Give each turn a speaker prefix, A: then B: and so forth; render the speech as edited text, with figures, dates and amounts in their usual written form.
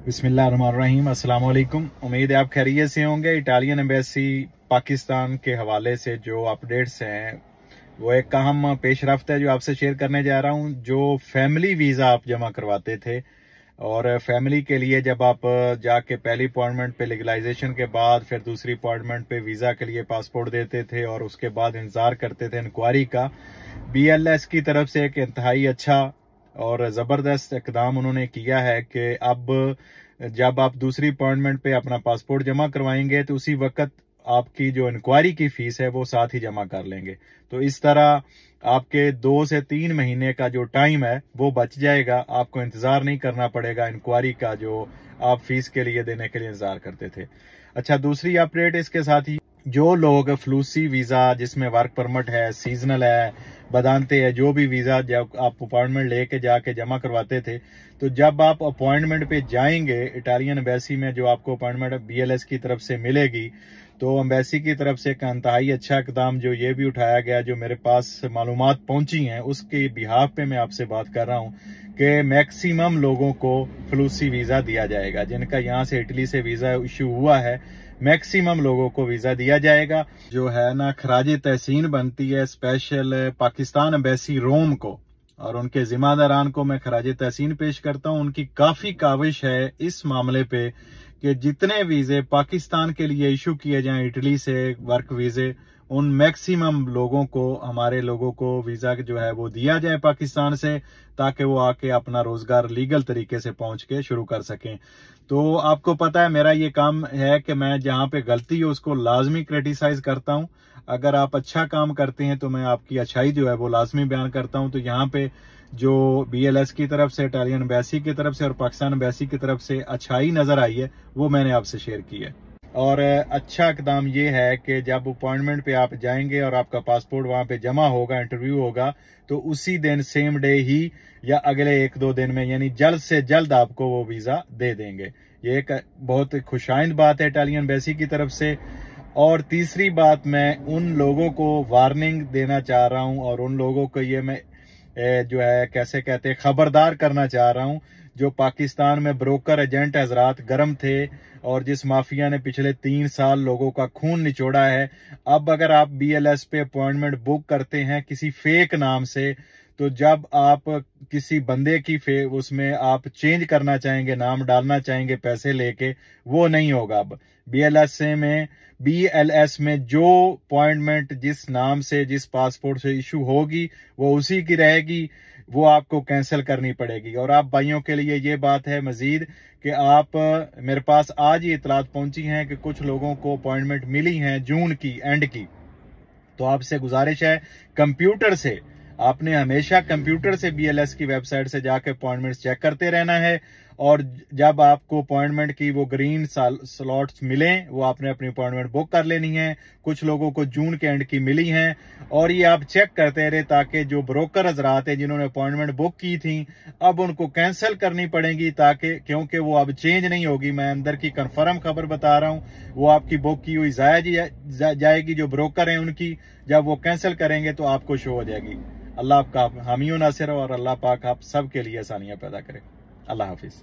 A: बिस्मिल्लाहिर्रहमानिर्रहीम, अस्सलाम वालेकुम। उम्मीद है आप खैरियत से होंगे। इटालियन एम्बेसी पाकिस्तान के हवाले से जो अपडेट्स हैं वो एक अहम पेशरफ्त है जो आपसे शेयर करने जा रहा हूं। जो फैमिली वीज़ा आप जमा करवाते थे और फैमिली के लिए जब आप जाके पहली अपॉइंटमेंट पे लीगलाइजेशन के बाद फिर दूसरी अपॉइंटमेंट पे वीज़ा के लिए पासपोर्ट देते थे और उसके बाद इंतज़ार करते थे इंक्वायरी का, BLS की तरफ से एक इंतहाई अच्छा और ज़बरदस्त इकदाम उन्होंने किया है कि अब जब आप दूसरी अपॉइंटमेंट पे अपना पासपोर्ट जमा करवाएंगे तो उसी वक्त आपकी जो इंक्वायरी की फीस है वो साथ ही जमा कर लेंगे। तो इस तरह आपके 2 से 3 महीने का जो टाइम है वो बच जाएगा। आपको इंतजार नहीं करना पड़ेगा इंक्वायरी का जो आप फीस के लिए देने के लिए इंतजार करते थे। अच्छा, दूसरी अपडेट इसके साथ ही, जो लोग फ्लूसी वीजा जिसमें वर्क परमिट है, सीजनल है, बदानते है, जो भी वीजा जब आप अपॉइंटमेंट लेके जाके जमा करवाते थे, तो जब आप अपॉइंटमेंट पे जाएंगे इटालियन एम्बेसी में, जो आपको अपॉइंटमेंट BLS की तरफ से मिलेगी, तो एम्बेसी की तरफ से एक इंतहाई अच्छा इकदाम जो ये भी उठाया गया, जो मेरे पास मालूमात पहुंची हैं उसके बिहाफ पे मैं आपसे बात कर रहा हूं कि मैक्सिमम लोगों को फ्लूसी वीजा दिया जाएगा। जिनका यहाँ से इटली से वीजा इशू हुआ है, मैक्सिमम लोगों को वीजा दिया जाएगा। जो है ना, खराज तहसीन बनती है स्पेशल पाकिस्तान एम्बेसी रोम को, और उनके जिम्मेदारान को मैं खराज तहसीन पेश करता हूं। उनकी काफी काविश है इस मामले पे कि जितने वीजे पाकिस्तान के लिए इशू किए जाएं इटली से वर्क वीजे, उन मैक्सिमम लोगों को, हमारे लोगों को वीजा जो है वो दिया जाए पाकिस्तान से, ताकि वो आके अपना रोजगार लीगल तरीके से पहुंच के शुरू कर सकें। तो आपको पता है मेरा ये काम है कि मैं जहां पे गलती हो उसको लाजमी क्रिटिसाइज करता हूं। अगर आप अच्छा काम करते हैं तो मैं आपकी अच्छाई जो है वो लाजमी बयान करता हूं। तो यहाँ पे जो BLS की तरफ से, इटालियन एम्बेसी की तरफ से और पाकिस्तान एम्बेसी की तरफ से अच्छाई नजर आई है, वो मैंने आपसे शेयर की है। और अच्छा इकदाम ये है कि जब अपॉइंटमेंट पे आप जाएंगे और आपका पासपोर्ट वहां पे जमा होगा, इंटरव्यू होगा, तो उसी दिन सेम डे ही या अगले 1-2 दिन में, यानी जल्द से जल्द आपको वो वीजा दे देंगे। ये एक बहुत खुशाइंद बात है इटालियन एम्बेसी की तरफ से। और तीसरी बात, मैं उन लोगों को वार्निंग देना चाह रहा हूं और उन लोगों को ये मैं जो है कैसे कहते हैं खबरदार करना चाह रहा हूं, जो पाकिस्तान में ब्रोकर एजेंट हजरात गर्म थे और जिस माफिया ने पिछले 3 साल लोगों का खून निचोड़ा है। अब अगर आप BLS पे अपॉइंटमेंट बुक करते हैं किसी फेक नाम से, तो जब आप किसी बंदे की उसमें आप चेंज करना चाहेंगे, नाम डालना चाहेंगे पैसे लेके, वो नहीं होगा। अब BLS में जो अपॉइंटमेंट जिस नाम से, जिस पासपोर्ट से इशू होगी, वो उसी की रहेगी, वो आपको कैंसिल करनी पड़ेगी। और आप भाइयों के लिए ये बात है मजीद कि आप, मेरे पास आज ही इतलात पहुंची हैं कि कुछ लोगों को अपॉइंटमेंट मिली हैं जून की एंड की। तो आपसे गुजारिश है, कंप्यूटर से, आपने हमेशा कंप्यूटर से BLS की वेबसाइट से जाकर अपॉइंटमेंट चेक करते रहना है। और जब आपको अपॉइंटमेंट की वो ग्रीन स्लॉट्स मिलें, वो आपने अपनी अपॉइंटमेंट बुक कर लेनी है। कुछ लोगों को जून के एंड की मिली हैं, और ये आप चेक करते रहे ताकि जो ब्रोकर हजरात हैं जिन्होंने अपॉइंटमेंट बुक की थी, अब उनको कैंसिल करनी पड़ेगी, ताकि क्योंकि वो अब चेंज नहीं होगी। मैं अंदर की कंफर्म खबर बता रहा हूं, वो आपकी बुक की हुई जाया जाएगी। जो ब्रोकर हैं उनकी जब वो कैंसिल करेंगे तो आपको शो हो जाएगी। अल्लाह आपका हामी नासिर और अल्लाह पाक आप सब के लिए आसानियां पैदा करे। अल्लाह हाफिज।